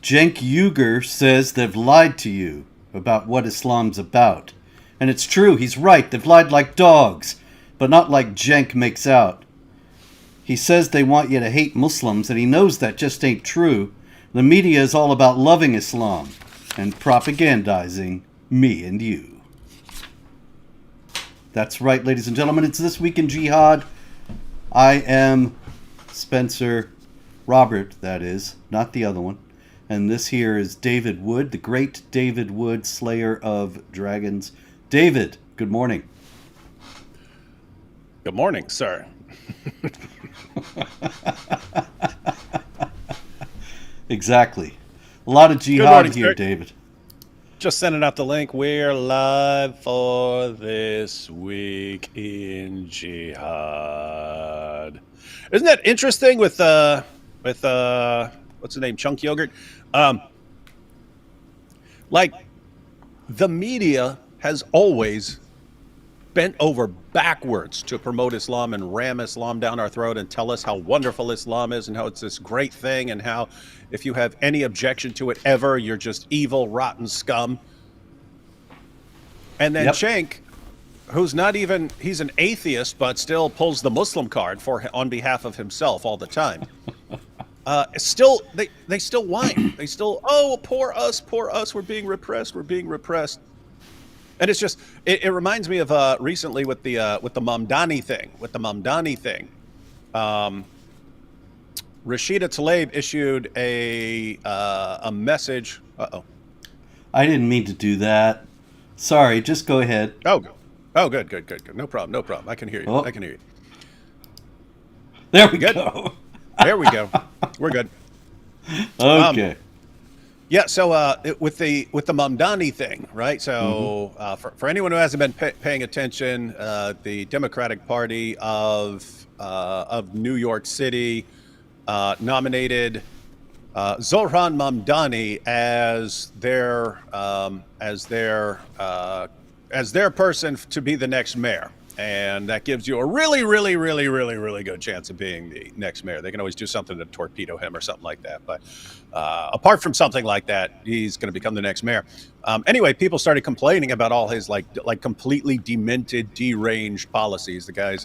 Cenk Uygur says they've lied to you about what Islam's about. And it's true, he's right. They've lied like dogs, but not like Cenk makes out. He says they want you to hate Muslims, and he knows that just ain't true. The media is all about loving Islam and propagandizing me and you. That's right, ladies and gentlemen. It's This Week in Jihad. I am Spencer Robert, that is, not the other one. And this here is David Wood, the great David Wood, slayer of dragons. David, good morning. Good morning, sir. Exactly. A lot of jihad morning, here, sir. David. Just sending out the link. We're live for This Week in Jihad. Isn't that interesting with what's the name? Chunk Yogurt? Like the media has always bent over backwards to promote Islam and ram Islam down our throat and tell us how wonderful Islam is and how it's this great thing and how if you have any objection to it ever, you're just evil, rotten scum. And then Cenk, who's not even, he's an atheist, but still pulls the Muslim card on behalf of himself all the time. Still, they still whine. They still, oh, poor us, we're being repressed. And it's just, it reminds me of recently with the Mamdani thing. Rashida Tlaib issued a message. I didn't mean to do that. Sorry, just go ahead. Oh, good. No problem. I can hear you. Oh. I can hear you. There we Good? go. There we go. We're good. Okay. Yeah, so with the Mamdani thing, right? So for anyone who hasn't been paying attention, the Democratic Party of New York City nominated Zohran Mamdani as their person to be the next mayor. And that gives you a really good chance of being the next mayor. They can always do something to torpedo him or something like that. But apart from something like that, he's going to become the next mayor. Anyway, people started complaining about all his like completely demented, deranged policies. The guy's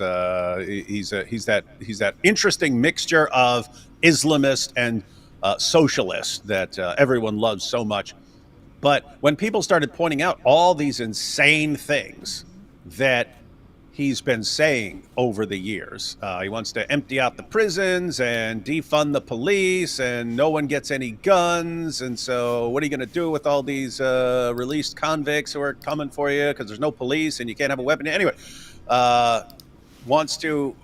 he's that interesting mixture of Islamist and socialist that everyone loves so much. But when people started pointing out all these insane things that he's been saying over the years. He wants to empty out the prisons and defund the police and no one gets any guns. And so what are you going to do with all these released convicts who are coming for you because there's no police and you can't have a weapon? Anyway, wants to...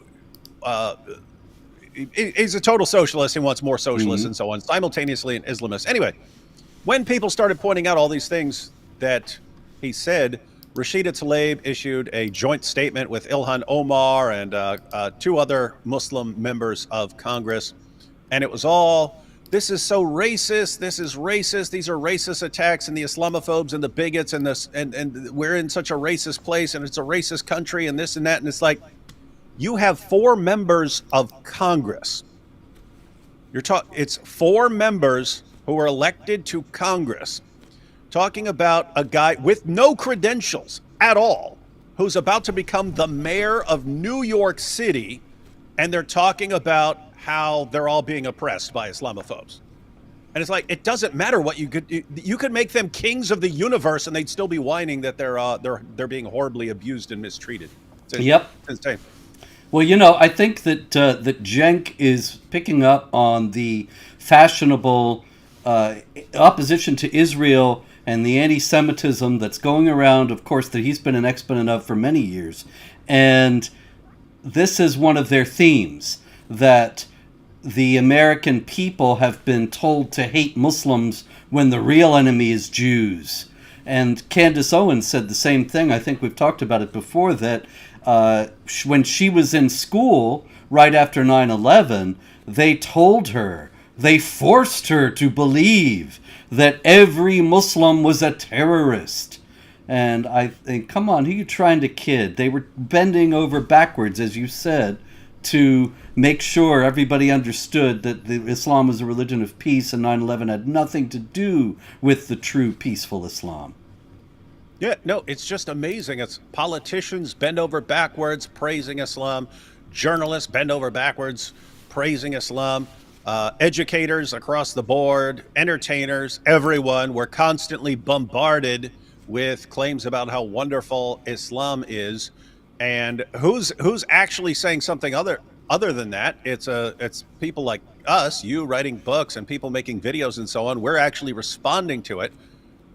he's a total socialist. He wants more socialists and so on, simultaneously an Islamist. Anyway, when people started pointing out all these things that he said, Rashida Tlaib issued a joint statement with Ilhan Omar and two other Muslim members of Congress. And it was all, this is so racist. This is racist. These are racist attacks and the Islamophobes and the bigots and this and we're in such a racist place and it's a racist country and this and that. And it's like, you have 4 members of Congress. It's 4 members who were elected to Congress talking about a guy with no credentials at all, who's about to become the mayor of New York City, and they're talking about how they're all being oppressed by Islamophobes. And it's like, it doesn't matter what you could make them kings of the universe, and they'd still be whining that they're being horribly abused and mistreated. Yep. It's insane. Well, I think that Cenk is picking up on the fashionable opposition to Israel and the anti-Semitism that's going around, of course, that he's been an exponent of for many years. And this is one of their themes, that the American people have been told to hate Muslims when the real enemy is Jews. And Candace Owens said the same thing. I think we've talked about it before, that when she was in school right after 9/11, they told her, they forced her to believe that every Muslim was a terrorist. And I think, come on, who are you trying to kid? They were bending over backwards, as you said, to make sure everybody understood that Islam was a religion of peace and 9/11 had nothing to do with the true peaceful Islam. Yeah, no, it's just amazing. It's politicians bend over backwards praising Islam, journalists bend over backwards praising Islam, educators across the board, entertainers, everyone. We're constantly bombarded with claims about how wonderful Islam is, and who's actually saying something other than that? It's people like us, you writing books, and people making videos and so on. We're actually responding to it.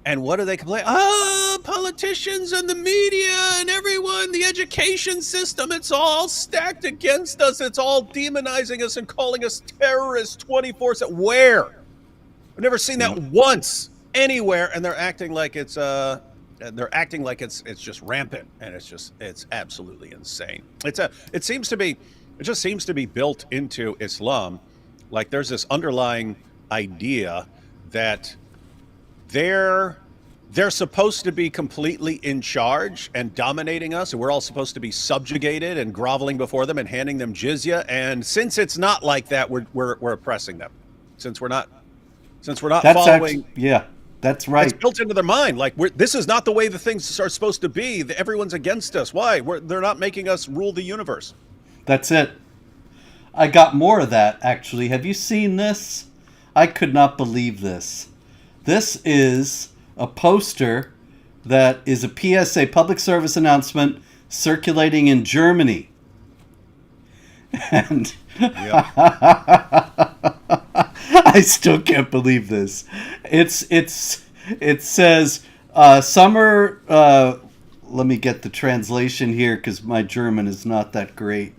And what do they complain? Oh, politicians and the media and everyone, the education system, it's all stacked against us. It's all demonizing us and calling us terrorists 24/7. Where? I've never seen that once anywhere. And they're acting like it's just rampant, and it's absolutely insane. It just seems to be built into Islam. Like there's this underlying idea that they're supposed to be completely in charge and dominating us, and we're all supposed to be subjugated and groveling before them and handing them jizya. And since it's not like that, we're oppressing them. Since we're not following. That's right. It's built into their mind. Like this is not the way the things are supposed to be. Everyone's against us. Why? They're not making us rule the universe. That's it. I got more of that, actually. Have you seen this? I could not believe this. This is a poster that is a PSA, public service announcement, circulating in Germany. And I still can't believe this. It says summer. Let me get the translation here because my German is not that great.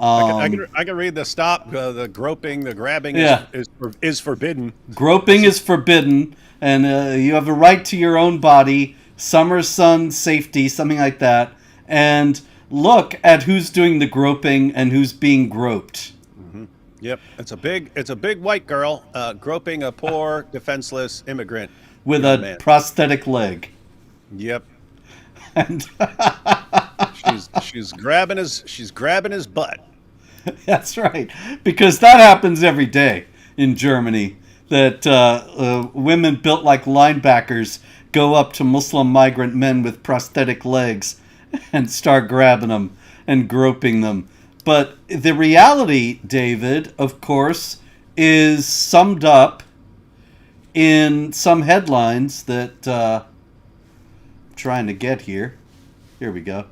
I can read the stop. The groping, the grabbing is forbidden. Groping is forbidden, and you have a right to your own body. Summer sun safety, something like that. And look at who's doing the groping and who's being groped. Mm-hmm. Yep, it's a big white girl groping a poor defenseless immigrant with a prosthetic leg. Yep. And she's grabbing his butt. That's right, because that happens every day in Germany. That women built like linebackers go up to Muslim migrant men with prosthetic legs and start grabbing them and groping them. But the reality, David, of course, is summed up in some headlines that I'm trying to get here. Here we go.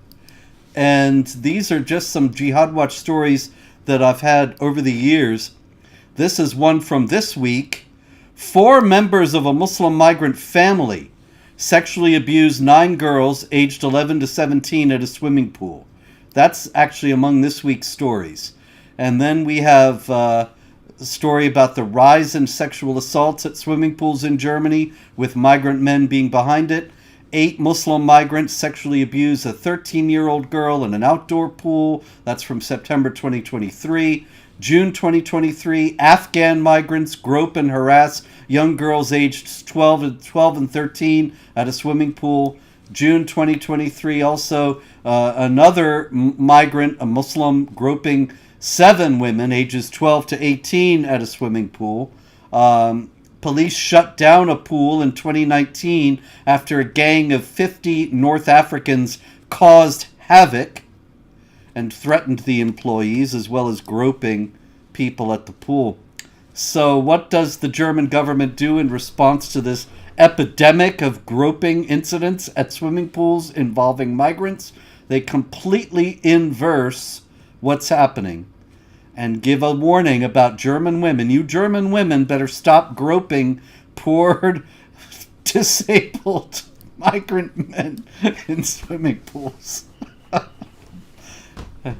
And these are just some Jihad Watch stories that I've had over the years. This is one from this week. 4 members of a Muslim migrant family sexually abused 9 girls aged 11 to 17 at a swimming pool. That's actually among this week's stories. And then we have a story about the rise in sexual assaults at swimming pools in Germany, with migrant men being behind it. 8 Muslim migrants sexually abused a 13-year-old girl in an outdoor pool. That's from September 2023. June 2023, Afghan migrants grope and harass young girls aged 12 and 13 at a swimming pool. June 2023, also another migrant, a Muslim, groping 7 women ages 12 to 18 at a swimming pool. Police shut down a pool in 2019 after a gang of 50 North Africans caused havoc and threatened the employees, as well as groping people at the pool. So what does the German government do in response to this epidemic of groping incidents at swimming pools involving migrants? They completely inverse what's happening and give a warning about German women. You German women better stop groping poor, disabled migrant men in swimming pools.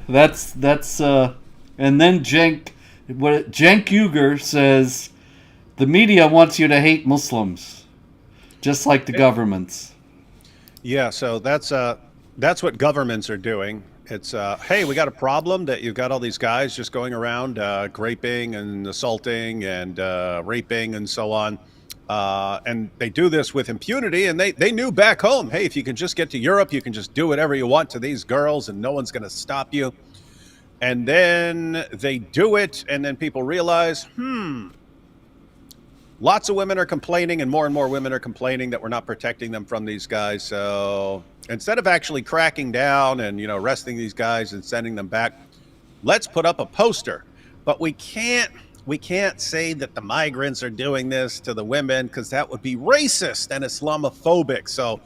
That's and then Cenk Uygur says the media wants you to hate Muslims, just like the governments. Yeah, so that's what governments are doing. It's hey, we got a problem that you've got all these guys just going around graping and assaulting and raping and so on. And they do this with impunity, and they knew back home, hey, if you can just get to Europe, you can just do whatever you want to these girls and no one's going to stop you. And then they do it, and then people realize, lots of women are complaining, and more women are complaining that we're not protecting them from these guys. So instead of actually cracking down and, arresting these guys and sending them back, let's put up a poster. But we can't say that the migrants are doing this to the women, because that would be racist and Islamophobic. So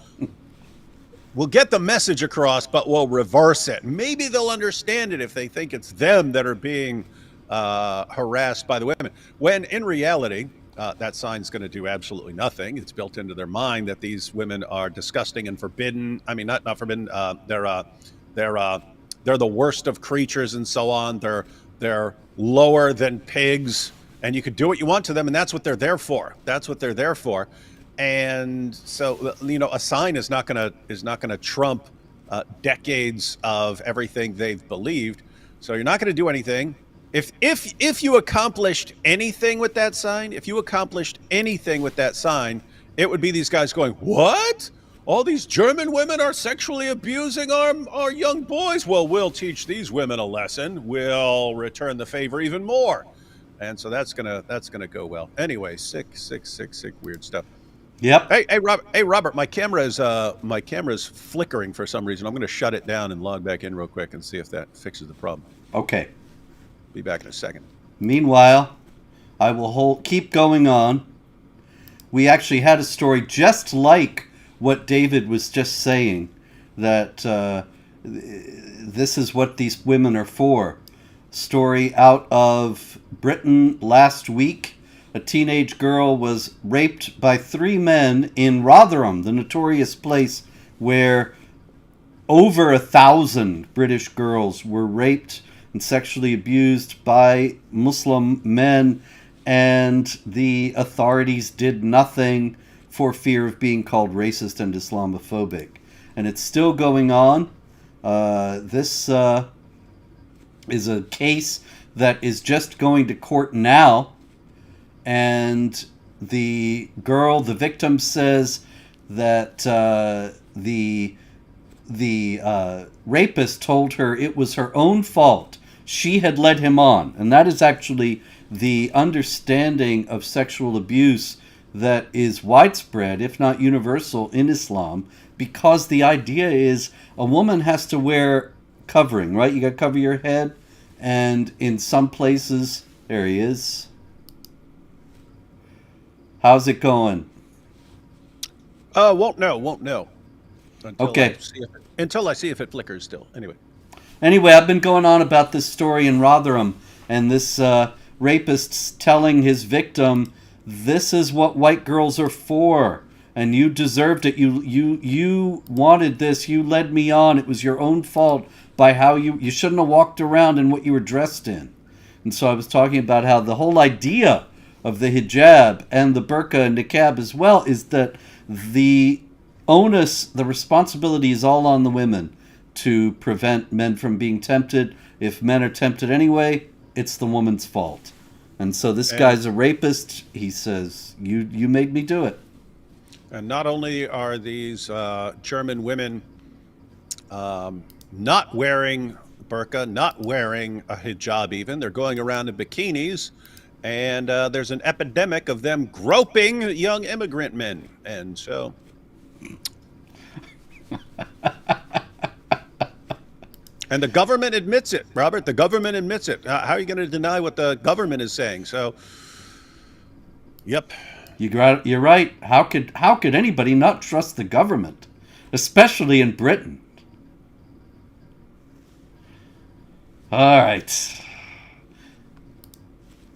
we'll get the message across, but we'll reverse it. Maybe they'll understand it if they think it's them that are being harassed by the women. When in reality, that sign's going to do absolutely nothing. It's built into their mind that these women are disgusting and forbidden. I mean, not forbidden. They're the worst of creatures and so on. They're lower than pigs, and you could do what you want to them, and that's what they're there for. That's what they're there for. And so, a sign is not gonna trump decades of everything they've believed. So you're not going to do anything. If you accomplished anything with that sign, it would be these guys going, "What? All these German women are sexually abusing our young boys. Well, we'll teach these women a lesson. We'll return the favor even more." And so that's gonna go well. Anyway, sick, weird stuff. Yep. Hey, Robert. My camera's flickering for some reason. I'm going to shut it down and log back in real quick and see if that fixes the problem. Okay. Be back in a second. Meanwhile, I will keep going on. We actually had a story just like what David was just saying, that this is what these women are for. Story out of Britain last week. A teenage girl was raped by 3 men in Rotherham, the notorious place where over 1,000 British girls were raped and sexually abused by Muslim men, and the authorities did nothing for fear of being called racist and Islamophobic. And it's still going on. This is a case that is just going to court now. And the victim says that the rapist told her it was her own fault. She had led him on. And that is actually the understanding of sexual abuse that is widespread, if not universal, in Islam, because the idea is a woman has to wear covering, right? You got to cover your head. And in some places, there he is. How's it going? Won't know. Okay. Until I see if it flickers still. Anyway, I've been going on about this story in Rotherham, and this rapist's telling his victim, "This is what white girls are for, and you deserved it. You wanted this. You led me on. It was your own fault by how you shouldn't have walked around in what you were dressed in." And so I was talking about how the whole idea of the hijab and the burqa and niqab as well is that the onus, the responsibility is all on the women to prevent men from being tempted. If men are tempted anyway, it's the woman's fault. And so this guy's a rapist. He says, you made me do it. And not only are these German women not wearing burqa, not wearing a hijab even, they're going around in bikinis. And there's an epidemic of them groping young immigrant men. And so... And the government admits it, Robert. The government admits it. How are you going to deny what the government is saying? So, yep. You're right. How could anybody not trust the government, especially in Britain? All right.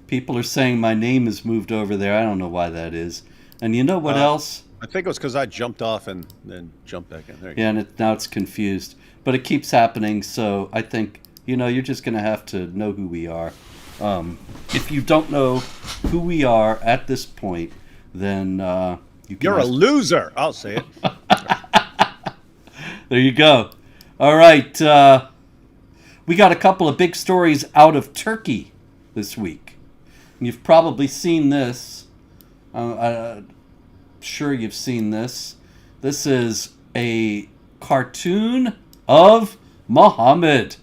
People are saying my name is moved over there. I don't know why that is. And you know what else? I think it was because I jumped off and then jumped back in. There you go. And now it's confused. But it keeps happening, so I think, you're just going to have to know who we are. If you don't know who we are at this point, then you're a loser. I'll say it. There you go. All right. We got a couple of big stories out of Turkey this week. And you've probably seen this. I'm sure you've seen this. This is a cartoon of Muhammad.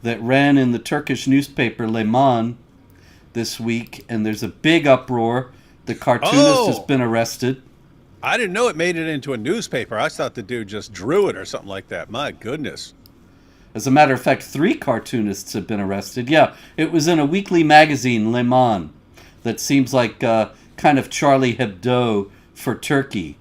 that ran in the Turkish newspaper Le Monde this week, and there's a big uproar. The cartoonist has been arrested. I didn't know it made it into a newspaper. I thought the dude just drew it or something like that. My goodness. As a matter of fact, 3 cartoonists have been arrested. Yeah, it was in a weekly magazine, Le Monde, that seems like kind of Charlie Hebdo for Turkey.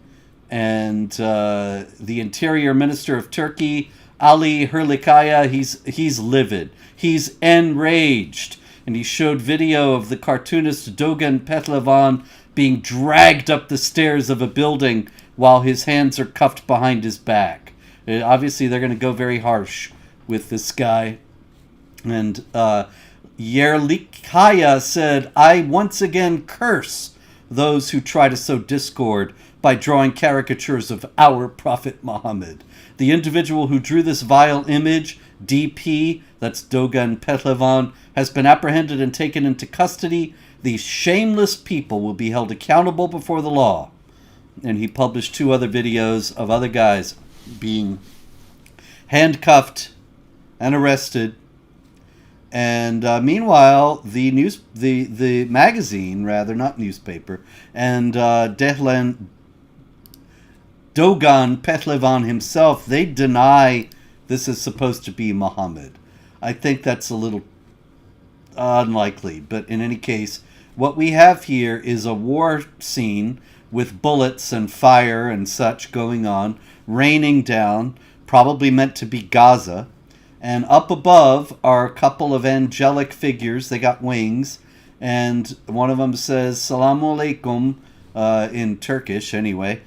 And the Interior Minister of Turkey, Ali Hurlikaya, he's livid. He's enraged. And he showed video of the cartoonist Dogan Petlevan being dragged up the stairs of a building while his hands are cuffed behind his back. Obviously, they're going to go very harsh with this guy. And Yerlikaya said, "I once again curse those who try to sow discord by drawing caricatures of our Prophet Muhammad. The individual who drew this vile image, DP, that's Dogan Petlevan, has been apprehended and taken into custody. These shameless people will be held accountable before the law." And he published 2 other videos of other guys being handcuffed and arrested. And meanwhile, the magazine, rather, not newspaper, and Dogan Petlevan himself, they deny this is supposed to be Muhammad. I think that's a little unlikely, but in any case, what we have here is a war scene with bullets and fire and such going on, raining down, probably meant to be Gaza. And up above are a couple of angelic figures. They got wings. And one of them says, "Salamu alaikum," in Turkish anyway.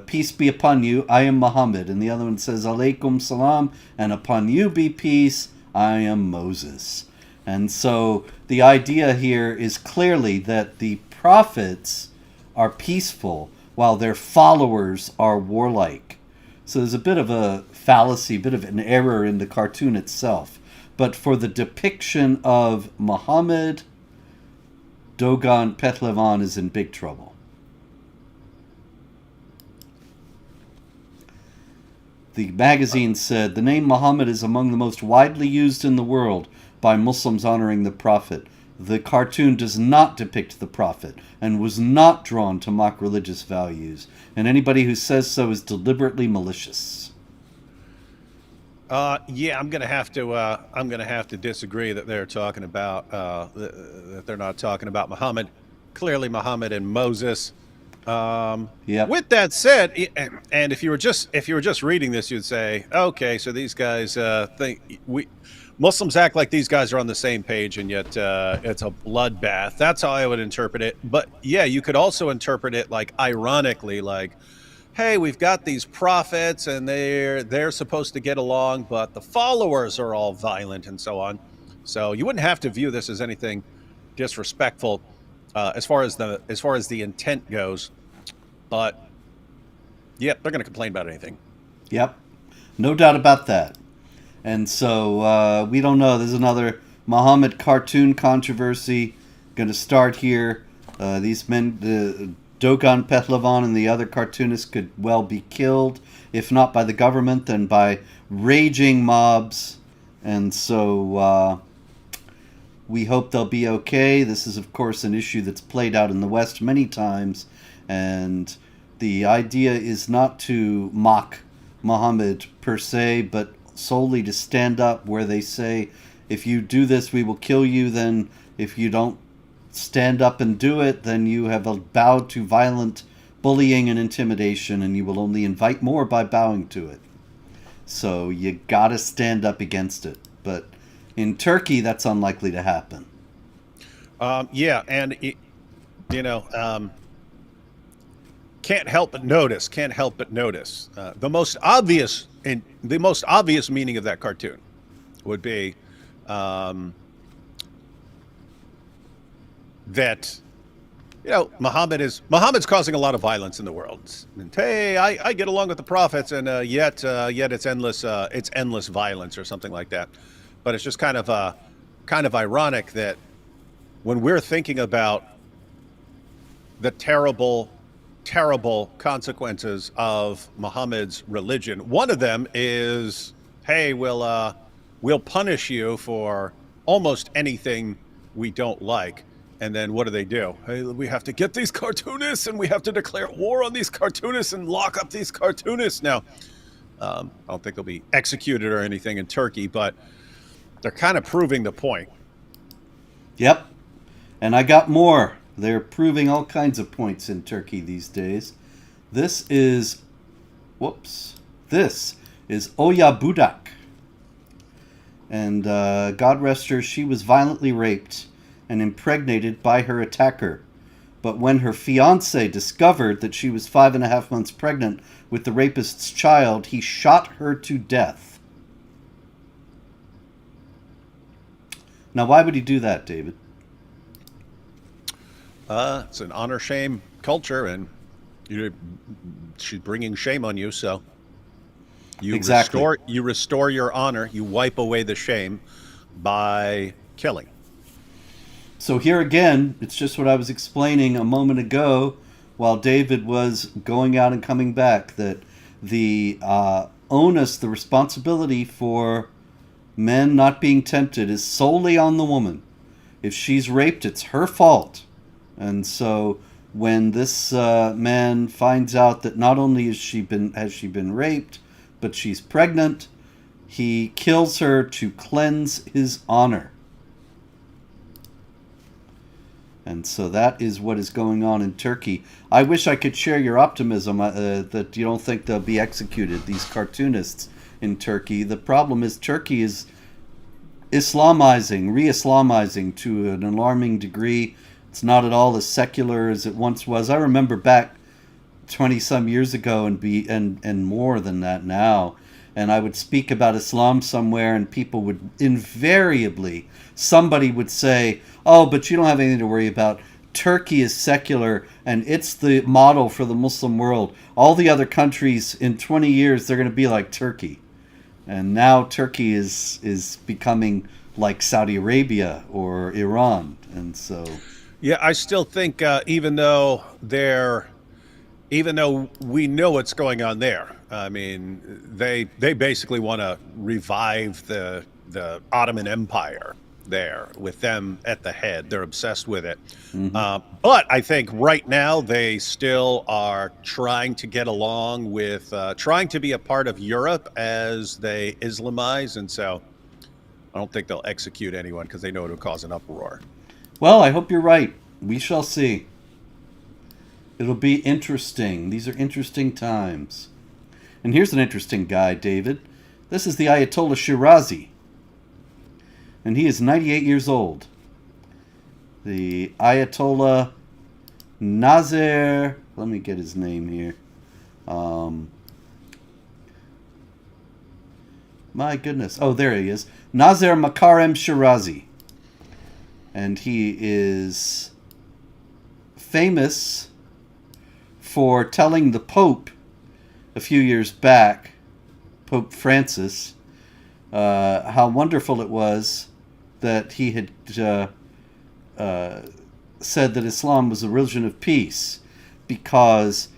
"Peace be upon you, I am Muhammad." And the other one says, "Alaikum salam, and upon you be peace, I am Moses." And so the idea here is clearly that the prophets are peaceful while their followers are warlike. So there's a bit of a fallacy, a bit of an error in the cartoon itself. But for the depiction of Muhammad, Dogan Petlevan is in big trouble. The magazine said, "The name Muhammad is among the most widely used in the world by Muslims honoring the Prophet. The cartoon does not depict the Prophet and was not drawn to mock religious values. And anybody who says so is deliberately malicious." Yeah, I'm gonna have to disagree that they're talking about that they're not talking about Muhammad. Clearly, Muhammad and Moses. Yep. With that said, and if you were just reading this, you'd say, okay, so these guys think Muslims act like these guys are on the same page, and yet it's a bloodbath. That's how I would interpret it. But yeah, you could also interpret it like ironically, like, hey, we've got these prophets, and they're supposed to get along, but the followers are all violent and so on. So you wouldn't have to view this as anything disrespectful as far as the intent goes. But yep, they're going to complain about anything. Yep, no doubt about that. And so we don't know. There's another Muhammad cartoon controversy going to start here. These men, Dogan Petlevan and the other cartoonists, could well be killed, if not by the government, then by raging mobs. And so we hope they'll be okay. This is, of course, an issue that's played out in the West many times. And the idea is not to mock Muhammad per se, but solely to stand up where they say, if you do this, we will kill you. Then if you don't stand up and do it, then you have bowed to violent bullying and intimidation, and you will only invite more by bowing to it. So you gotta stand up against it. But in Turkey, that's unlikely to happen. Yeah, and can't help but notice the most obvious meaning of that cartoon would be that Muhammad's causing a lot of violence in the world. And, hey, I get along with the prophets, and yet it's endless violence or something like that. But it's just kind of ironic that when we're thinking about the terrible consequences of Muhammad's religion, one of them is, hey, we'll we'll punish you for almost anything we don't like. And then what do? Hey, we have to get these cartoonists and we have to declare war on these cartoonists and lock up these cartoonists. Now, I don't think they'll be executed or anything in Turkey, but they're kind of proving the point. Yep. And I got more. They're proving all kinds of points in Turkey these days. This is Oya Budak. And God rest her, she was violently raped and impregnated by her attacker. But when her fiancé discovered that she was 5.5 months pregnant with the rapist's child, he shot her to death. Now, why would he do that, David? It's an honor shame culture, and she's bringing shame on you. So you restore your honor. You wipe away the shame by killing. So here again, it's just what I was explaining a moment ago while David was going out and coming back, that the onus, the responsibility for men not being tempted is solely on the woman. If she's raped, it's her fault. And so when this man finds out that not only has she been raped, but she's pregnant, he kills her to cleanse his honor. And so that is what is going on in Turkey. I wish I could share your optimism that you don't think they'll be executed, these cartoonists in Turkey. The problem is Turkey is re-Islamizing to an alarming degree. It's not at all as secular as it once was. I remember back 20-some years ago and more than that now, and I would speak about Islam somewhere and people would invariably, somebody would say, oh, but you don't have anything to worry about. Turkey is secular and it's the model for the Muslim world. All the other countries in 20 years, they're going to be like Turkey. And now Turkey is becoming like Saudi Arabia or Iran. And so... Yeah, I still think even though we know what's going on there, I mean, they basically want to revive the Ottoman Empire there with them at the head. They're obsessed with it. Mm-hmm. But I think right now they still are trying to get along with, trying to be a part of Europe as they Islamize. And so I don't think they'll execute anyone because they know it'll cause an uproar. Well, I hope you're right. We shall see. It'll be interesting. These are interesting times. And here's an interesting guy, David. This is the Ayatollah Shirazi. And he is 98 years old. The Ayatollah Nazir... Let me get his name here. My goodness. Oh, there he is. Nazir Makarem Shirazi. And he is famous for telling the Pope a few years back, Pope Francis, how wonderful it was that he had said that Islam was a religion of peace, because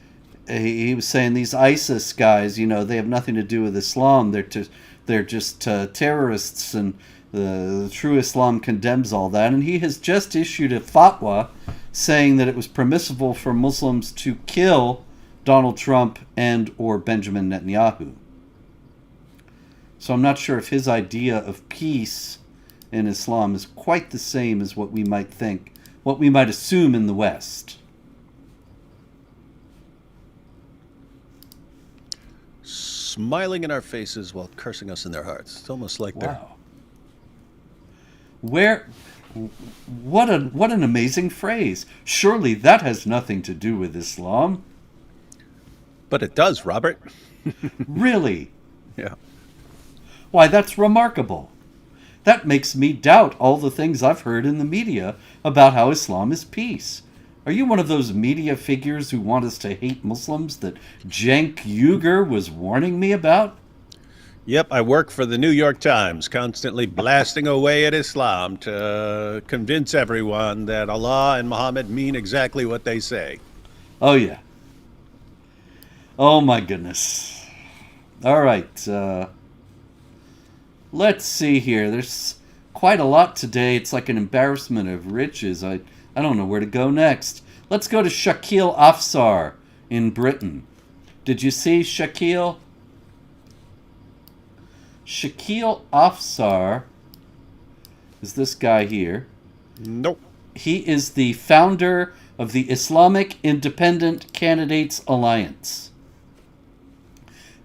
he was saying these ISIS guys, they have nothing to do with Islam. They're just terrorists, and the true Islam condemns all that. And he has just issued a fatwa saying that it was permissible for Muslims to kill Donald Trump and or Benjamin Netanyahu. So I'm not sure if his idea of peace in Islam is quite the same as what we might think, what we might assume in the West. Smiling in our faces while cursing us in their hearts. It's almost like wow. What an amazing phrase. Surely that has nothing to do with Islam. But it does, Robert. Really? Yeah. Why, that's remarkable. That makes me doubt all the things I've heard in the media about how Islam is peace. Are you one of those media figures who want us to hate Muslims that Cenk Uygur was warning me about? Yep, I work for the New York Times, constantly blasting away at Islam to convince everyone that Allah and Muhammad mean exactly what they say. Oh, yeah. Oh, my goodness. All right. Let's see here. There's quite a lot today. It's like an embarrassment of riches. I don't know where to go next. Let's go to Shakil Afsar in Britain. Did you see Shakil? Shakil Afsar is this guy here. Nope. He is the founder of the Islamic Independent Candidates Alliance.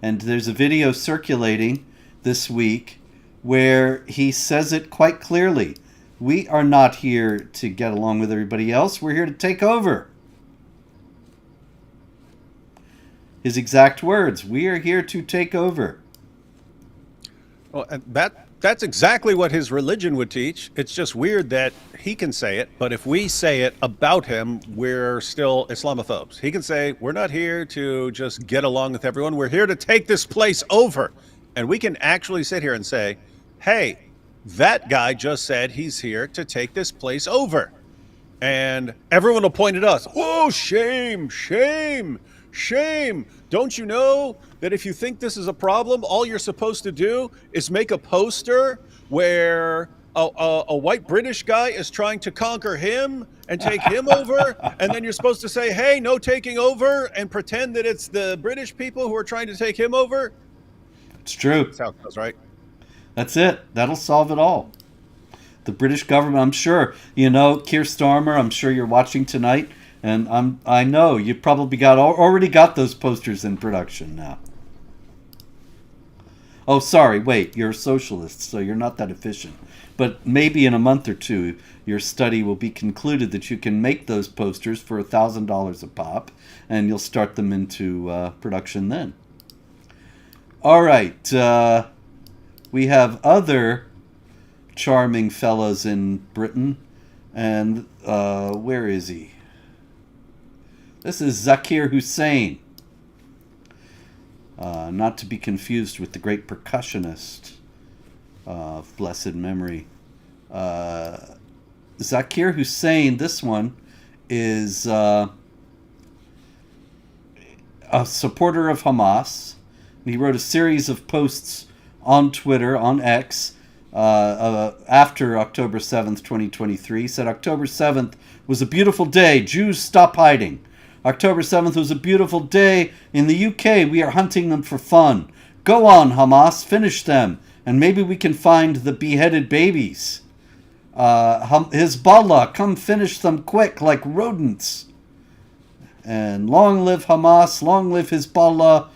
And there's a video circulating this week where he says it quite clearly. We are not here to get along with everybody else. We're here to take over. His exact words, we are here to take over. Well, and that's exactly what his religion would teach. It's just weird that he can say it, but if we say it about him, we're still Islamophobes. He can say, we're not here to just get along with everyone. We're here to take this place over. And we can actually sit here and say, hey, that guy just said he's here to take this place over. And everyone will point at us. Oh, shame, shame, shame. Don't you know that if you think this is a problem, all you're supposed to do is make a poster where a white British guy is trying to conquer him and take him over, and then you're supposed to say, hey, no taking over, and pretend that it's the British people who are trying to take him over? It's true. That's how it goes, right? That's it. That'll solve it all. The British government, I'm sure, you know, Keir Starmer, I'm sure you're watching tonight, and I know you probably already got those posters in production now. Oh, sorry, wait, you're a socialist, so you're not that efficient. But maybe in a month or two, your study will be concluded that you can make those posters for $1,000 a pop, and you'll start them into production then. All right, we have other charming fellows in Britain, and where is he? This is Zakir Hussain, not to be confused with the great percussionist of blessed memory. Zakir Hussain, this one, is a supporter of Hamas. He wrote a series of posts on Twitter, on X, after October 7th, 2023. He said, October 7th was a beautiful day. Jews, stop hiding. October 7th was a beautiful day. In the UK, we are hunting them for fun. Go on, Hamas, finish them, and maybe we can find the beheaded babies. Hezbollah, come finish them quick like rodents. And long live Hamas, long live Hezbollah.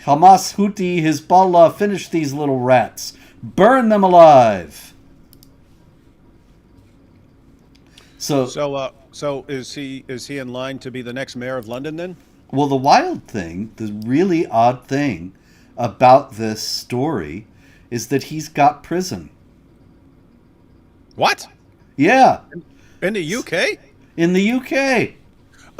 Hamas, Houthi, Hezbollah, finish these little rats. Burn them alive. So is he in line to be the next mayor of London then? Well, the wild thing, the really odd thing about this story is that he's got prison. What? Yeah. In the UK? In the UK.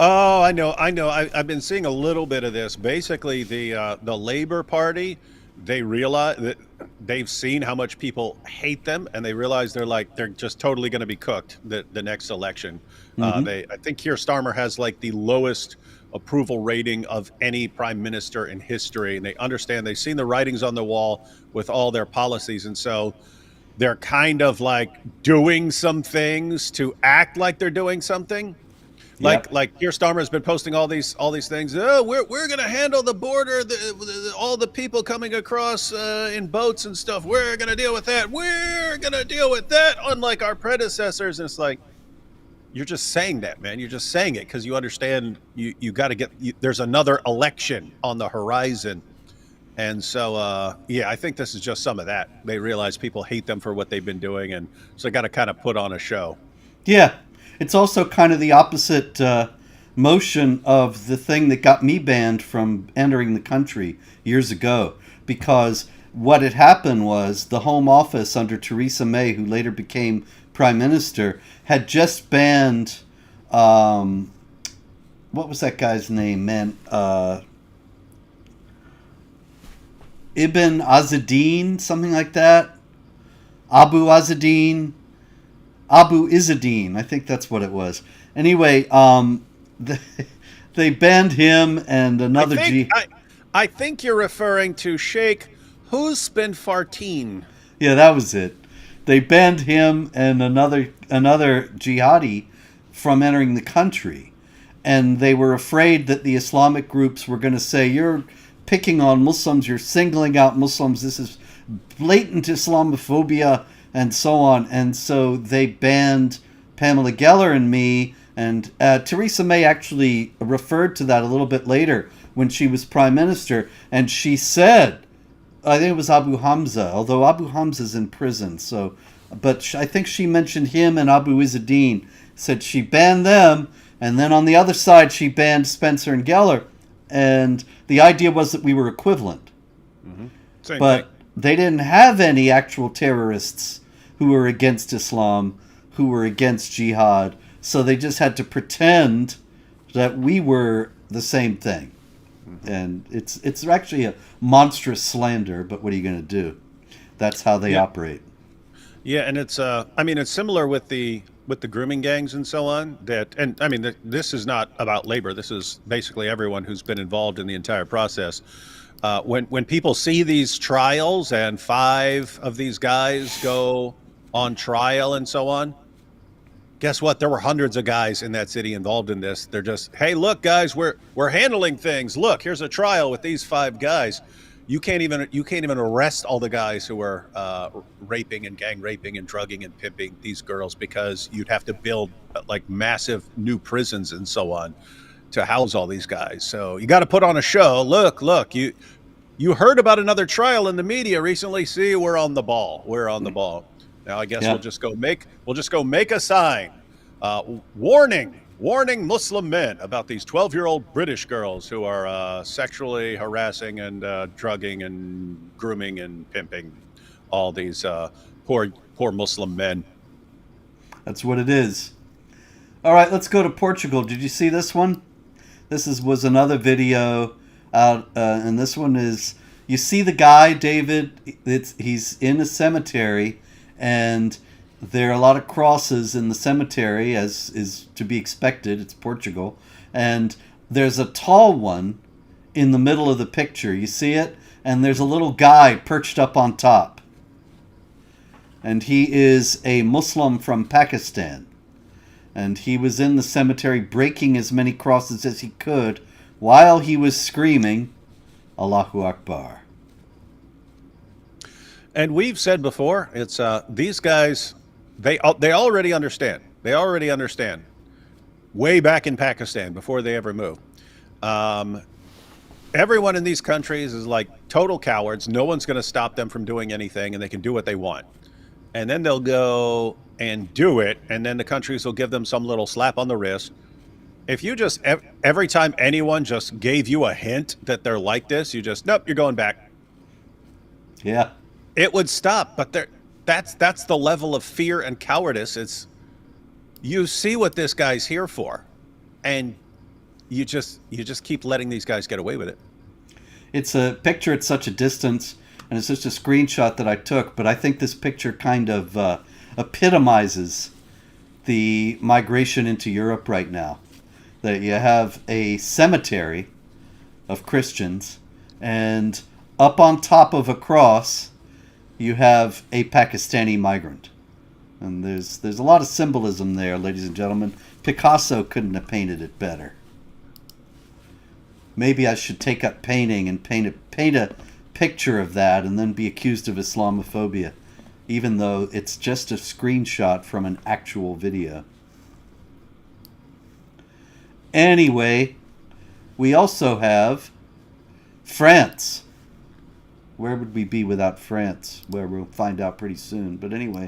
Oh, I know. I've been seeing a little bit of this. Basically, the Labour Party, they realize that they've seen how much people hate them, and they realize they're just totally going to be cooked the next election. I think Keir Starmer has like the lowest approval rating of any prime minister in history, and they understand, they've seen the writings on the wall with all their policies, and so they're kind of like doing some things to act like they're doing something. Like Keir Starmer has been posting all these things. Oh, we're going to handle the border, all the people coming across in boats and stuff. We're going to deal with that. We're going to deal with that, unlike our predecessors. And it's like, you're just saying that, man. You're just saying it because you understand you got to get. There's another election on the horizon, and so I think this is just some of that. They realize people hate them for what they've been doing, and so they got to kind of put on a show. Yeah. It's also kind of the opposite motion of the thing that got me banned from entering the country years ago. Because what had happened was the Home Office under Theresa May, who later became Prime Minister, had just banned, what was that guy's name, man? Ibn Azzedine, something like that. Abu Izzadine, I think that's what it was. Anyway, they banned him and another I think you're referring to Sheikh Hussein Fartin. Yeah, that was it. They banned him and another jihadi from entering the country, and they were afraid that the Islamic groups were going to say, "You're picking on Muslims. You're singling out Muslims. This is blatant Islamophobia," and so on. And so they banned Pamela Geller and me. And Theresa May actually referred to that a little bit later when she was prime minister, and she said, I think it was Abu Hamza, although Abu Hamza's in prison. So, but I think she mentioned him and Abu Izzadeen. Said she banned them, and then on the other side she banned Spencer and Geller, and the idea was that we were equivalent. Same But thing. they didn't have any actual terrorists who were against Islam, who were against jihad. So they just had to pretend that we were the same thing. And it's actually a monstrous slander, but what are you going to do? That's how they operate. Yeah, and it's I mean, it's similar with the grooming gangs and so on. That, and I mean, this is not about labor. This is basically everyone who's been involved in the entire process. When people see these trials and 5 of these guys go on trial and so on, guess what? There were hundreds of guys in that city involved in this. They're just, hey, look, guys, we're handling things. Look, here's a trial with these 5 guys. You can't even arrest all the guys who are raping and gang raping and drugging and pimping these girls, because you'd have to build like massive new prisons and so on to house all these guys. So you got to put on a show. Look, you heard about another trial in the media recently. See, we're on the ball. We're on the ball. Now I guess we'll just go make a sign, warning Muslim men about these 12-year-old British girls who are sexually harassing and drugging and grooming and pimping all these poor Muslim men. That's what it is. All right, let's go to Portugal. Did you see this one? Was another video out, and this one is, you see the guy, David, he's in a cemetery, and there are a lot of crosses in the cemetery, as is to be expected. It's Portugal. And there's a tall one in the middle of the picture. You see it? And there's a little guy perched up on top. And he is a Muslim from Pakistan. And he was in the cemetery breaking as many crosses as he could while he was screaming, Allahu Akbar. And we've said before, it's these guys, they already understand. They already understand. Way back in Pakistan, before they ever moved, everyone in these countries is like total cowards. No one's going to stop them from doing anything, and they can do what they want. And then they'll go and do it, and then the countries will give them some little slap on the wrist. If you just, every time anyone just gave you a hint that they're like this, you just, nope, you're going back. Yeah. It would stop, but that's the level of fear and cowardice. It's, you see what this guy's here for, and you just keep letting these guys get away with it. It's a picture at such a distance, and it's just a screenshot that I took, but I think this picture kind of epitomizes the migration into Europe right now. That you have a cemetery of Christians, and up on top of a cross you have a Pakistani migrant. And there's a lot of symbolism there, ladies and gentlemen. Picasso couldn't have painted it better. Maybe I should take up painting and paint a picture of that and then be accused of Islamophobia, even though it's just a screenshot from an actual video. Anyway, we also have France. Where would we be without France? Where we'll find out pretty soon. But anyway,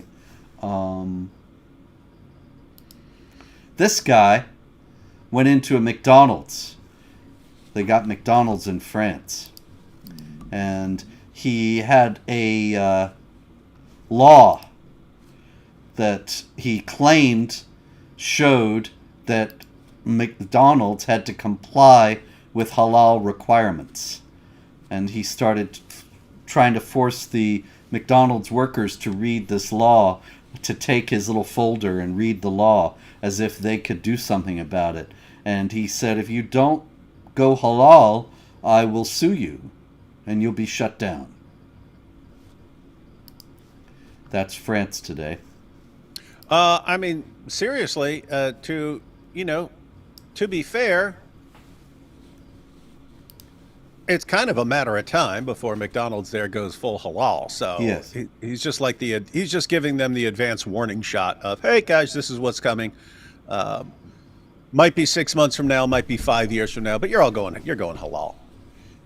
this guy went into a McDonald's. They got McDonald's in France. And he had a law that he claimed showed that McDonald's had to comply with halal requirements. And he started trying to force the McDonald's workers to read this law, to take his little folder and read the law as if they could do something about it. And he said, if you don't go halal, I will sue you and you'll be shut down. That's France today. I mean, seriously, to be fair, it's kind of a matter of time before McDonald's there goes full halal. So Yes. he's just like he's just giving them the advance warning shot of, hey guys, this is what's coming. Might be 6 months from now, might be 5 years from now, but you're going halal.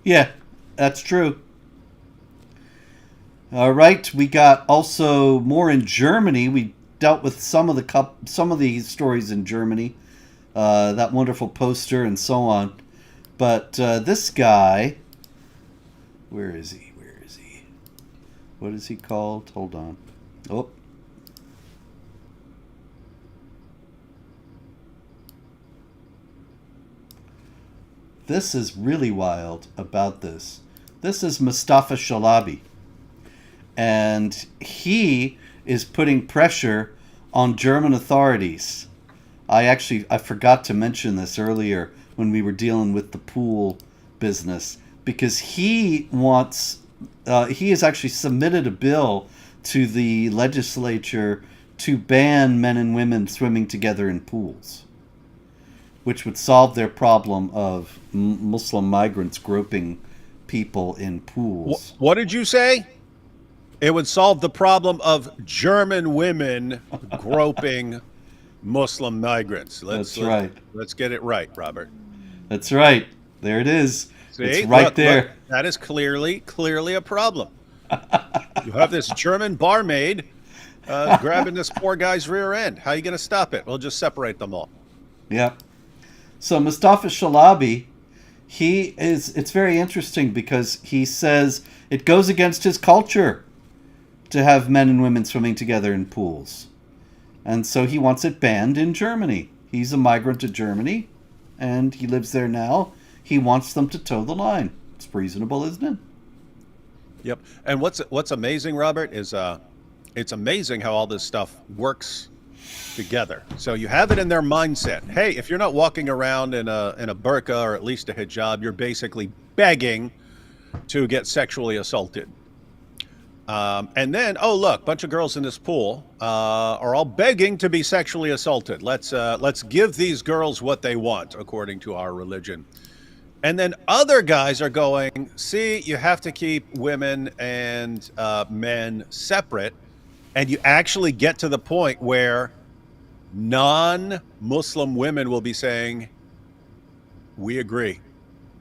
Yeah, that's true. All right, we got also more in Germany. We dealt with some of the stories in Germany, that wonderful poster and so on. But this guy, where is he? Where is he? What is he called? Hold on. Oh. This is really wild about this. This is Mustafa Shalabi. And he is putting pressure on German authorities. I forgot to mention this earlier when we were dealing with the pool business, because he has actually submitted a bill to the legislature to ban men and women swimming together in pools, which would solve their problem of Muslim migrants groping people in pools. What did you say? It would solve the problem of German women groping Muslim migrants. That's right. Let's get it right, Robert. That's right. There it is. See? It's right there. Look, that is clearly a problem. You have this German barmaid grabbing this poor guy's rear end. How are you going to stop it? We'll just separate them all. Yeah. So Mustafa Shalabi, it's very interesting because he says it goes against his culture to have men and women swimming together in pools. And so he wants it banned in Germany. He's a migrant to Germany, and he lives there now. He wants them to toe the line. It's reasonable, isn't it? Yep. And what's amazing, Robert, is it's amazing how all this stuff works together. So you have it in their mindset. Hey, if you're not walking around in a burqa or at least a hijab, you're basically begging to get sexually assaulted. And then, oh look, bunch of girls in this pool are all begging to be sexually assaulted. Let's give these girls what they want according to our religion. And then other guys are going, see, you have to keep women and men separate, and you actually get to the point where non-Muslim women will be saying, we agree.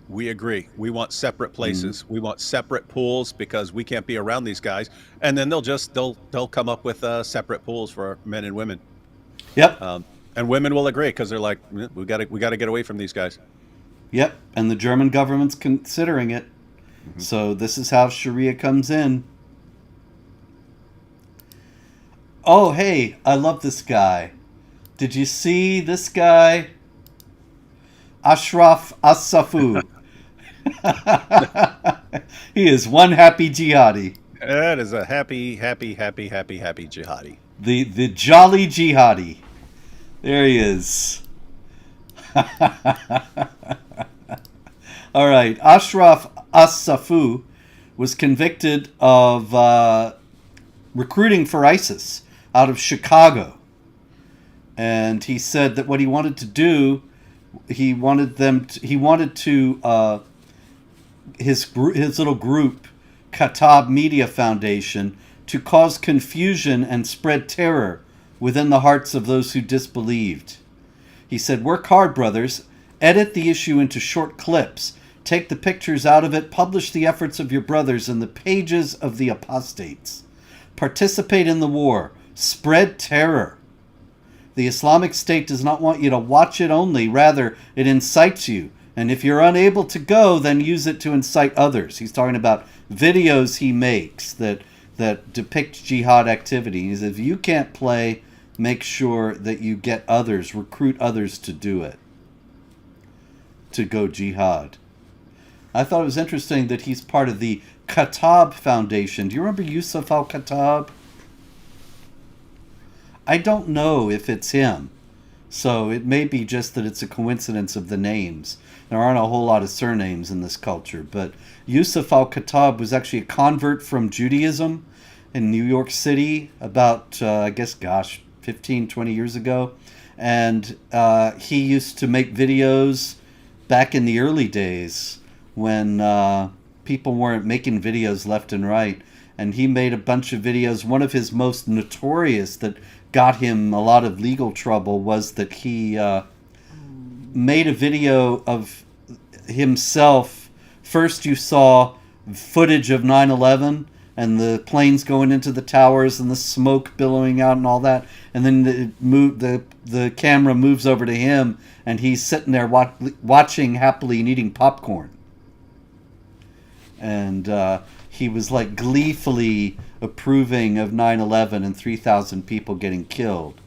We agree. We want separate places. Mm-hmm. We want separate pools because we can't be around these guys. And then they'll come up with separate pools for men and women. Yep. And women will agree because they're like, we got to get away from these guys. Yep. And the German government's considering it. Mm-hmm. So this is how Sharia comes in. Oh, hey, I love this guy. Did you see this guy? Ashraf As-Safu. He is one happy jihadi. That is a happy jihadi. The jolly jihadi. There he is. All right. Ashraf As-Safu was convicted of recruiting for ISIS out of Chicago. And he said that what he wanted to do, his little group, Kataib Media Foundation, to cause confusion and spread terror within the hearts of those who disbelieved. He said, work hard, brothers. Edit the issue into short clips. Take the pictures out of it. Publish the efforts of your brothers in the pages of the apostates. Participate in the war. Spread terror. The Islamic State does not want you to watch it only. Rather, it incites you. And if you're unable to go, then use it to incite others. He's talking about videos he makes that depict jihad activities. If you can't play, make sure that you get others, recruit others to do it, to go jihad. I thought it was interesting that he's part of the Kataib Foundation. Do you remember Yusuf al-Kataib? I don't know if it's him. So it may be just that it's a coincidence of the names. There aren't a whole lot of surnames in this culture. But Yusuf al-Kataib was actually a convert from Judaism. in New York City about, I guess, 15, 20 years ago. And he used to make videos back in the early days when people weren't making videos left and right. And he made a bunch of videos. One of his most notorious that got him a lot of legal trouble was that he made a video of himself. First, you saw footage of 9/11 and the planes going into the towers and the smoke billowing out and all that. And then the camera moves over to him, and he's sitting there watching happily and eating popcorn. And he was like gleefully approving of 9/11 and 3,000 people getting killed.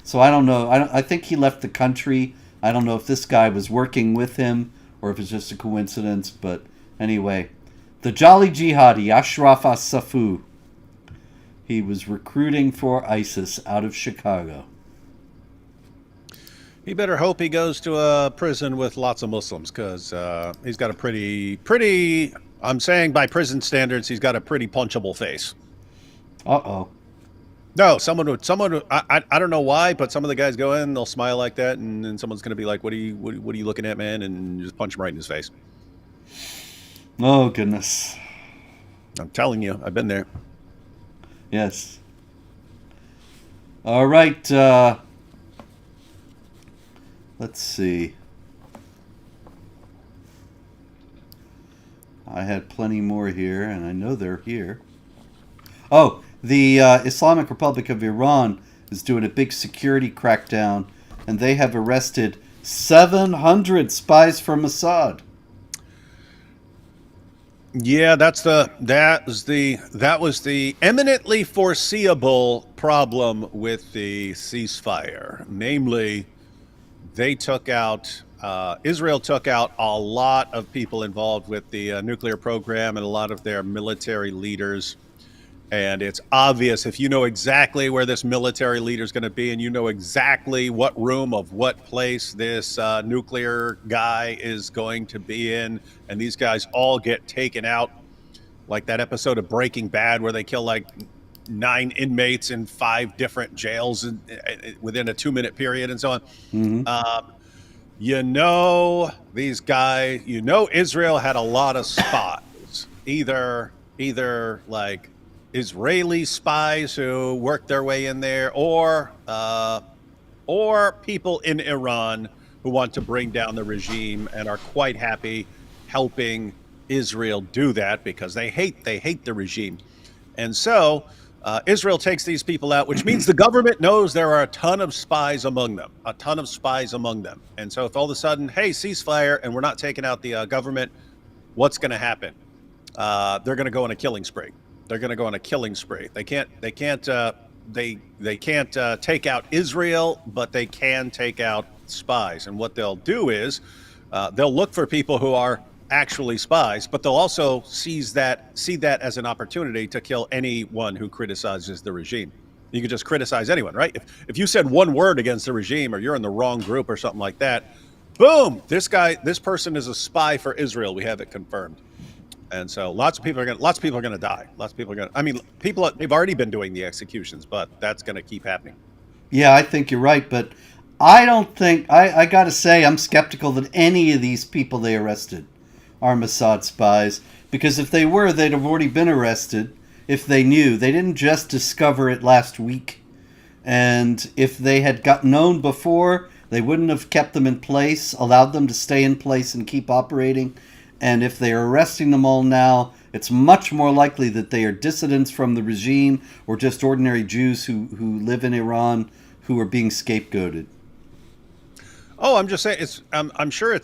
So I don't know. I think he left the country. I don't know if this guy was working with him or if it's just a coincidence. But anyway, the Jolly Jihadi, Ashraf As-Safu. He was recruiting for ISIS out of Chicago. He better hope he goes to a prison with lots of Muslims, because he's got a pretty, I'm saying by prison standards, he's got a pretty punchable face. Uh-oh. No, someone would, I don't know why, but some of the guys go in, they'll smile like that, and then someone's going to be like, what are you looking at, man? And just punch him right in his face. Oh, goodness. I'm telling you, I've been there. Yes. All right. Let's see. I had plenty more here, and I know they're here. Oh, the Islamic Republic of Iran is doing a big security crackdown, and they have arrested 700 spies from Assad. Yeah, that was the eminently foreseeable problem with the ceasefire. Namely, they took out Israel took out a lot of people involved with the nuclear program and a lot of their military leaders. And it's obvious, if you know exactly where this military leader is going to be, and you know exactly what room of what place this nuclear guy is going to be in, and these guys all get taken out, like that episode of Breaking Bad where they kill like 9 inmates in 5 different jails within a 2-minute period and so on. Mm-hmm. These guys, Israel had a lot of spies, either like Israeli spies who worked their way in there, or people in Iran who want to bring down the regime and are quite happy helping Israel do that because they hate the regime. And so Israel takes these people out, which means the government knows there are a ton of spies among them. And so if all of a sudden, hey, ceasefire, and we're not taking out the government, what's going to happen? They're going to go on a killing spree. They can't take out Israel, but they can take out spies. And what they'll do is they'll look for people who are actually spies, but they'll also see that as an opportunity to kill anyone who criticizes the regime. You can just criticize anyone, right? If you said one word against the regime, or you're in the wrong group or something like that, boom, this person is a spy for Israel. We have it confirmed. And so lots of people are going to die. They've already been doing the executions, but that's going to keep happening. Yeah, I think you're right, but I don't think, I got to say, I'm skeptical that any of these people they arrested are Mossad spies, because if they were, they'd have already been arrested if they knew. They didn't just discover it last week. And if they had known before, they wouldn't have kept them in place, allowed them to stay in place and keep operating. And if they are arresting them all now, it's much more likely that they are dissidents from the regime or just ordinary Jews who live in Iran who are being scapegoated. Oh, I'm just saying, I'm sure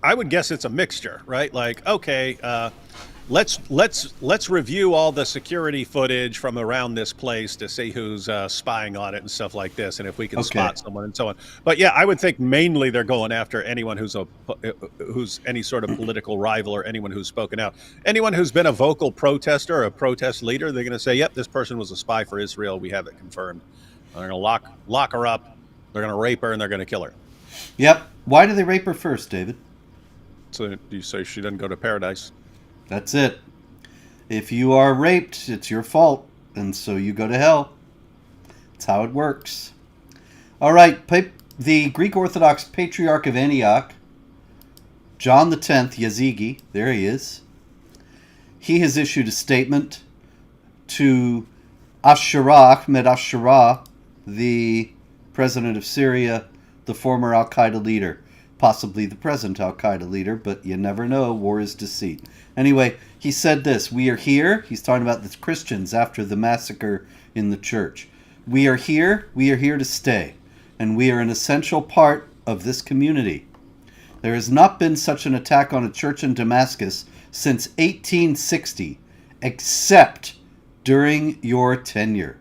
I would guess it's a mixture, right? Like, okay, let's review all the security footage from around this place to see who's spying on it and stuff like this, and if we can spot someone and so on. But yeah, I would think mainly they're going after anyone who's any sort of political rival, or anyone who's spoken out. Anyone who's been a vocal protester or a protest leader, they're going to say, yep, this person was a spy for Israel. We have it confirmed. They're going to lock her up. They're going to rape her, and they're going to kill her. Yep. Why do they rape her first, David? So you say she doesn't go to paradise. That's it. If you are raped, it's your fault. and so you go to hell. That's how it works. All right, the Greek Orthodox Patriarch of Antioch, John X Yazigi, there he is. He has issued a statement to Ahmed Ashraf, the president of Syria, the former Al-Qaeda leader, possibly the present Al-Qaeda leader, but you never know. War is deceit. Anyway, he said this: we are here. He's talking about the Christians after the massacre in the church. We are here to stay, and we are an essential part of this community. There has not been such an attack on a church in Damascus since 1860, except during your tenure.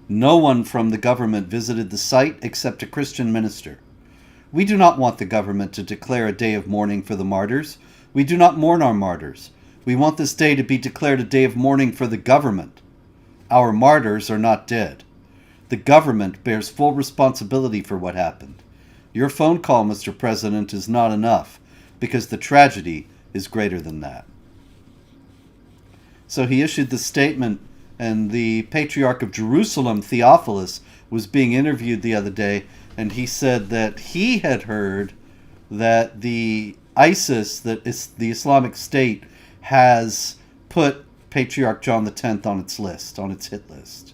No one from the government visited the site except a Christian minister. We do not want the government to declare a day of mourning for the martyrs. We do not mourn our martyrs. We want this day to be declared a day of mourning for the government. Our martyrs are not dead. The government bears full responsibility for what happened. Your phone call, Mr. President, is not enough, because the tragedy is greater than that. So he issued the statement, and the Patriarch of Jerusalem, Theophilus, was being interviewed the other day, and he said that he had heard that the ISIS, that is the Islamic State, has put Patriarch John X on its list, on its hit list.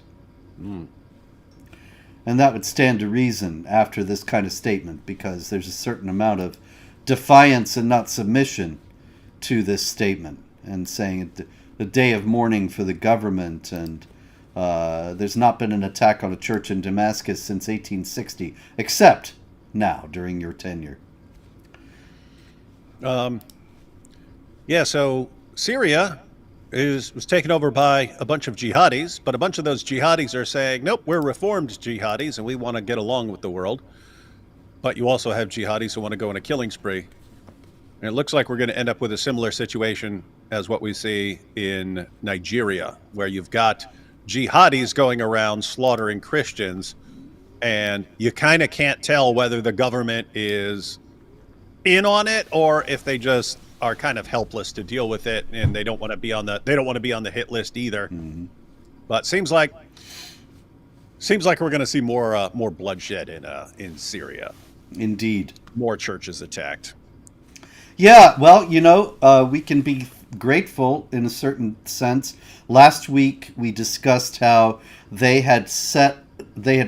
And that would stand to reason after this kind of statement, because there's a certain amount of defiance and not submission to this statement, and saying the day of mourning for the government, and there's not been an attack on a church in Damascus since 1860, except now, during your tenure. Yeah, so Syria was taken over by a bunch of jihadis, but a bunch of those jihadis are saying, nope, we're reformed jihadis and we want to get along with the world. But you also have jihadis who want to go on a killing spree. And it looks like we're going to end up with a similar situation as what we see in Nigeria, where you've got jihadis going around slaughtering Christians, and you kind of can't tell whether the government is in on it or if they just are kind of helpless to deal with it, and they don't want to be on the hit list either. Mm-hmm. But seems like we're going to see more bloodshed in Syria. Indeed, more churches attacked. Yeah, well, we can be grateful in a certain sense. Last week we discussed how they had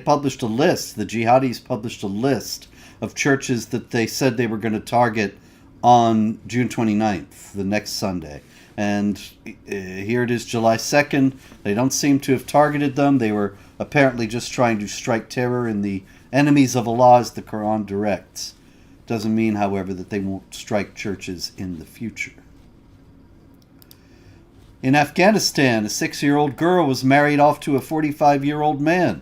published a list. The jihadis published a list of churches that they said they were going to target on June 29th, the next Sunday. And here it is, July 2nd. They don't seem to have targeted them. They were apparently just trying to strike terror in the enemies of Allah, as the Quran directs. Doesn't mean, however, that they won't strike churches in the future. In Afghanistan, a 6-year-old girl was married off to a 45-year-old man.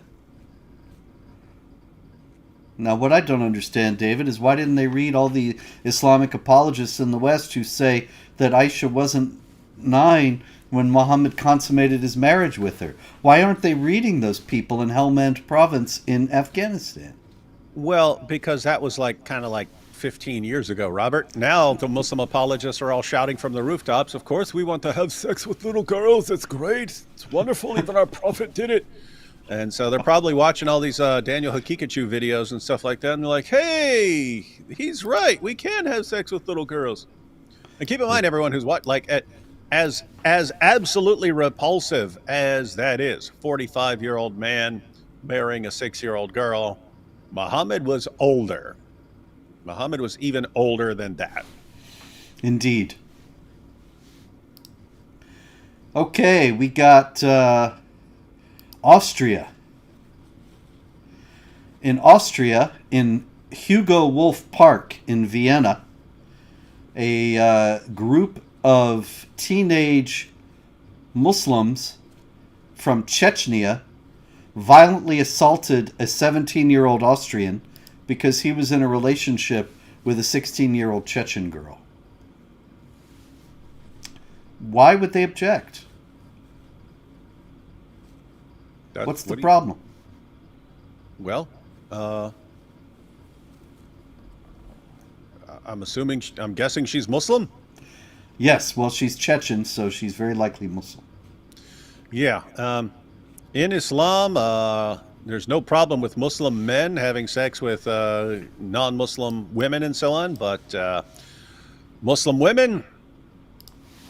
Now, what I don't understand, David, is why didn't they read all the Islamic apologists in the West who say that Aisha wasn't 9 when Muhammad consummated his marriage with her? Why aren't they reading those people in Helmand province in Afghanistan? Well, because that was kind of 15 years ago, Robert. Now the Muslim apologists are all shouting from the rooftops, of course, we want to have sex with little girls. It's great. It's wonderful. Even our prophet did it. And so they're probably watching all these Daniel Hakikachu videos and stuff like that, and they're like, hey, he's right. We can have sex with little girls. And keep in mind, everyone who's as absolutely repulsive as that is, 45-year-old man marrying a 6-year-old girl, Muhammad was older. Muhammad was even older than that. Indeed. Okay, we got Austria. In Austria, in Hugo Wolf Park in Vienna, a group of teenage Muslims from Chechnya violently assaulted a 17-year-old Austrian because he was in a relationship with a 16-year-old Chechen girl. Why would they object? What's the problem? Well, I'm guessing she's Muslim? Yes, well, she's Chechen, so she's very likely Muslim. Yeah. In Islam, there's no problem with Muslim men having sex with non-Muslim women and so on, but Muslim women,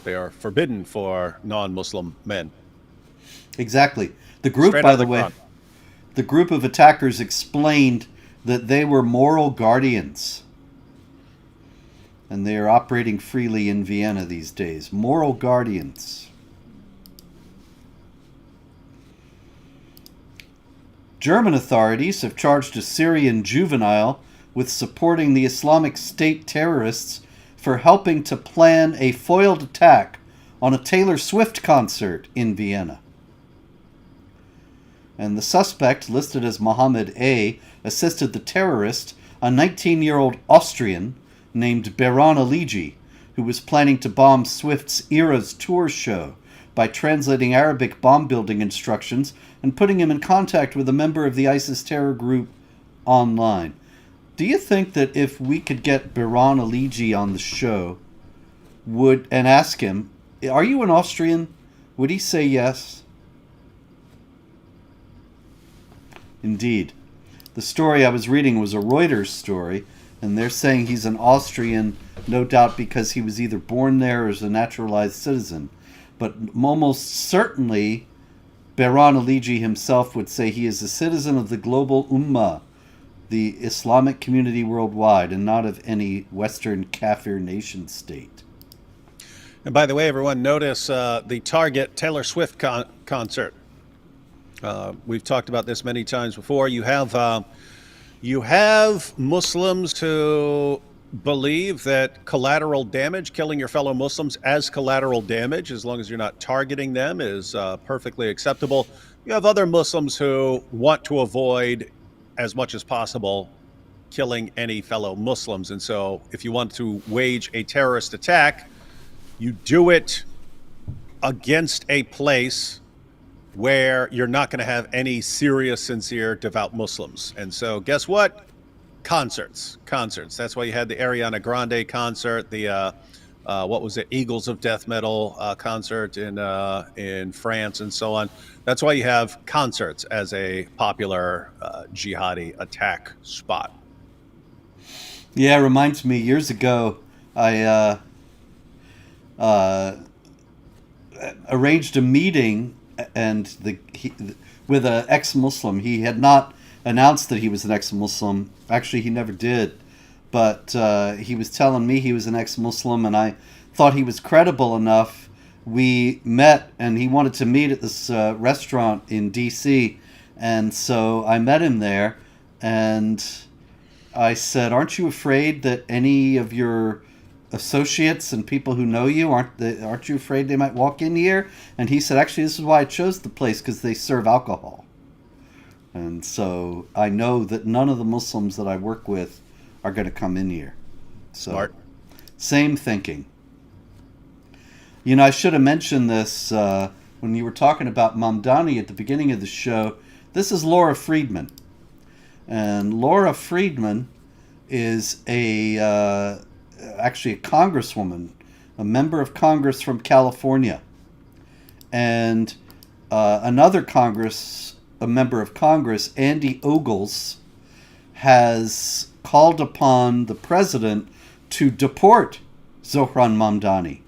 they are forbidden for non-Muslim men. Exactly. The group, Straight by out of the the way, Quran. the group of attackers explained that they were moral guardians. And they are operating freely in Vienna these days. Moral guardians. German authorities have charged a Syrian juvenile with supporting the Islamic State terrorists for helping to plan a foiled attack on a Taylor Swift concert in Vienna. And the suspect, listed as Mohammed A., assisted the terrorist, a 19-year-old Austrian named Behran Aligi, who was planning to bomb Swift's Eras tour show by translating Arabic bomb-building instructions and putting him in contact with a member of the ISIS terror group online. Do you think that if we could get Behran Aligi on the show and ask him, are you an Austrian? Would he say yes? Indeed. The story I was reading was a Reuters story, and they're saying he's an Austrian, no doubt because he was either born there or is a naturalized citizen. But almost certainly, Behran Aligi himself would say he is a citizen of the global Ummah, the Islamic community worldwide, and not of any Western Kafir nation state. And by the way, everyone, notice the Target Taylor Swift concert. We've talked about this many times before. You have Muslims who believe that collateral damage, killing your fellow Muslims as collateral damage, as long as you're not targeting them, is perfectly acceptable. You have other Muslims who want to avoid, as much as possible, killing any fellow Muslims. And so if you want to wage a terrorist attack, you do it against a place where you're not going to have any serious, sincere, devout Muslims. And so guess what? Concerts. That's why you had the Ariana Grande concert, the what was it, Eagles of Death Metal concert in France and so on. That's why you have concerts as a popular jihadi attack spot. Yeah, it reminds me, years ago, I arranged a meeting and with an ex-Muslim. He had not announced that he was an ex-Muslim. Actually, he never did. But he was telling me he was an ex-Muslim, and I thought he was credible enough. We met, and he wanted to meet at this restaurant in D.C., and so I met him there, and I said, aren't you afraid that any of your associates and people who know you, aren't you afraid they might walk in here? And he said, actually, this is why I chose the place, because they serve alcohol. And so I know that none of the Muslims that I work with are going to come in here. So, Smart. Same thinking. You know, I should have mentioned this when you were talking about Mamdani at the beginning of the show. This is Laura Friedman. And Laura Friedman is actually a congresswoman, a member of Congress from California. And another a member of Congress, Andy Ogles, has called upon the president to deport Zohran Mamdani,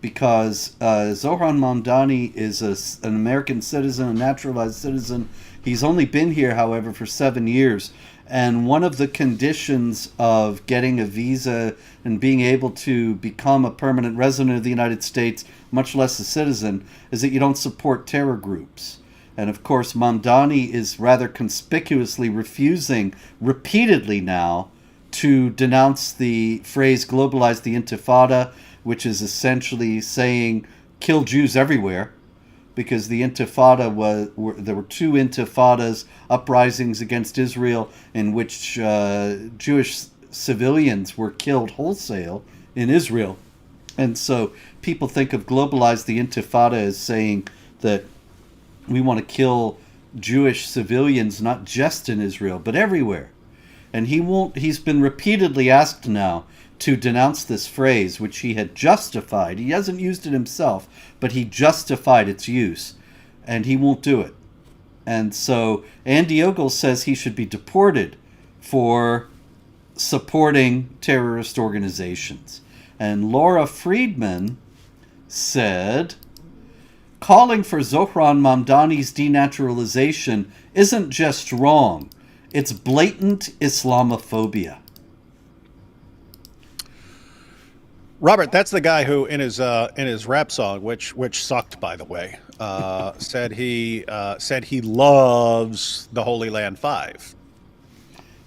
because Zohran Mamdani is an American citizen, a naturalized citizen. He's only been here, however, for 7 years. And one of the conditions of getting a visa and being able to become a permanent resident of the United States, much less a citizen, is that you don't support terror groups. And of course, Mamdani is rather conspicuously refusing repeatedly now to denounce the phrase globalize the Intifada, which is essentially saying kill Jews everywhere, because the Intifada there were two Intifadas, uprisings against Israel, in which Jewish civilians were killed wholesale in Israel. And so people think of globalize the Intifada as saying that we want to kill Jewish civilians not just in Israel, but everywhere. And he's been repeatedly asked now to denounce this phrase, which he had justified. He hasn't used it himself, but he justified its use and he won't do it. And so Andy Ogle says he should be deported for supporting terrorist organizations. And Laura Friedman said, calling for Zohran Mamdani's denaturalization isn't just wrong, it's blatant Islamophobia. Robert, that's the guy who, in his rap song, which sucked, by the way, said he loves the Holy Land Five.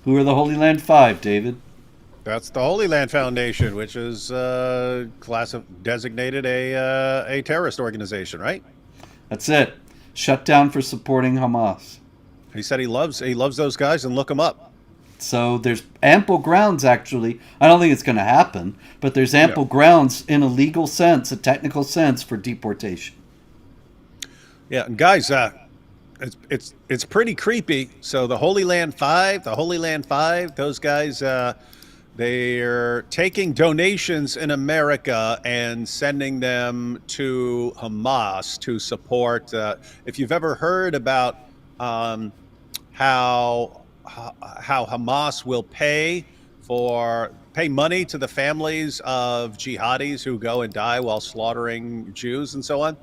Who are the Holy Land Five, David? That's the Holy Land Foundation, which is designated a terrorist organization, right? That's it. Shut down for supporting Hamas. He said he loves those guys, and look them up. So there's ample grounds, actually. I don't think it's going to happen, but there's ample grounds in a legal sense, a technical sense, for deportation. Yeah, and guys, it's pretty creepy. So the Holy Land Five, those guys, they're taking donations in America and sending them to Hamas to support. If you've ever heard about how Hamas will pay money to the families of jihadis who go and die while slaughtering Jews and so on,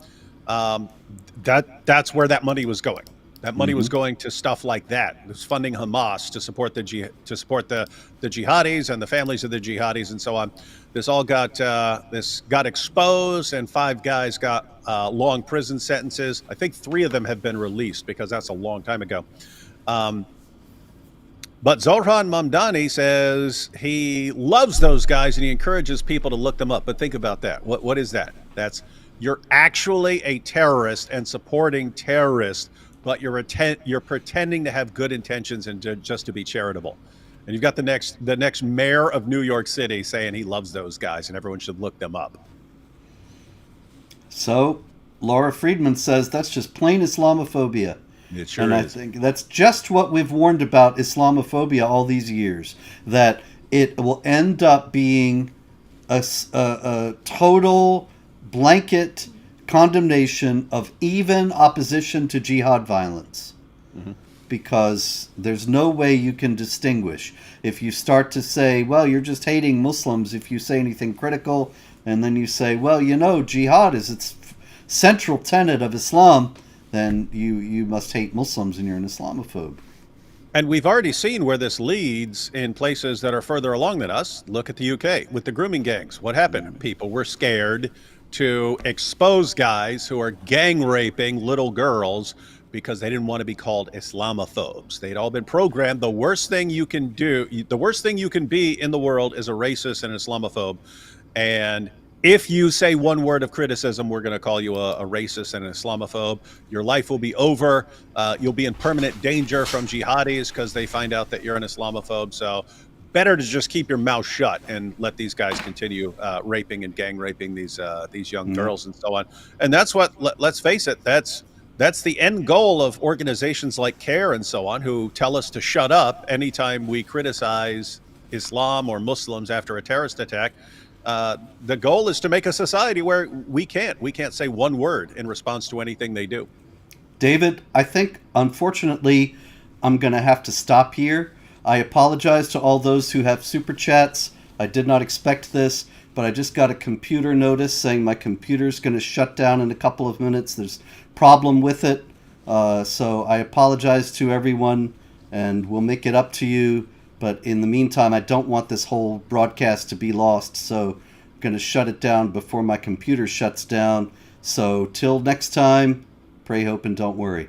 that's where that money was going. That money was going to stuff like that. It was funding Hamas to support the jihadis and the families of the jihadis and so on. This all got exposed, and 5 guys got long prison sentences. I think 3 of them have been released because that's a long time ago. But Zohran Mamdani says he loves those guys and he encourages people to look them up. But think about that. What is that? That's, you're actually a terrorist and supporting terrorists, but you're pretending to have good intentions and just to be charitable. And you've got the next mayor of New York City saying he loves those guys and everyone should look them up. So Laura Friedman says that's just plain Islamophobia. It sure and is. I think that's just what we've warned about Islamophobia all these years, that it will end up being a total blanket condemnation of even opposition to jihad violence. Because there's no way you can distinguish. If you start to say, well, you're just hating Muslims if you say anything critical, and then you say, well, jihad is its central tenet of Islam, then you must hate Muslims and you're an Islamophobe. And we've already seen where this leads in places that are further along than us. Look at the UK with the grooming gangs. What happened? People were scared to expose guys who are gang raping little girls because they didn't want to be called Islamophobes. They'd all been programmed. The worst thing you can be in the world is a racist and an Islamophobe. And if you say one word of criticism, we're going to call you a racist and an Islamophobe. Your life will be over. You'll be in permanent danger from jihadis because they find out that you're an Islamophobe. So better to just keep your mouth shut and let these guys continue raping and gang raping these young girls and so on. And that's what, let's face it, that's the end goal of organizations like CARE and so on, who tell us to shut up anytime we criticize Islam or Muslims after a terrorist attack. The goal is to make a society where we can't say one word in response to anything they do. David, I think, unfortunately, I'm going to have to stop here. I apologize to all those who have super chats. I did not expect this, but I just got a computer notice saying my computer's going to shut down in a couple of minutes. There's a problem with it. So I apologize to everyone, and we'll make it up to you. But in the meantime, I don't want this whole broadcast to be lost, so I'm going to shut it down before my computer shuts down. So till next time, pray, hope, and don't worry.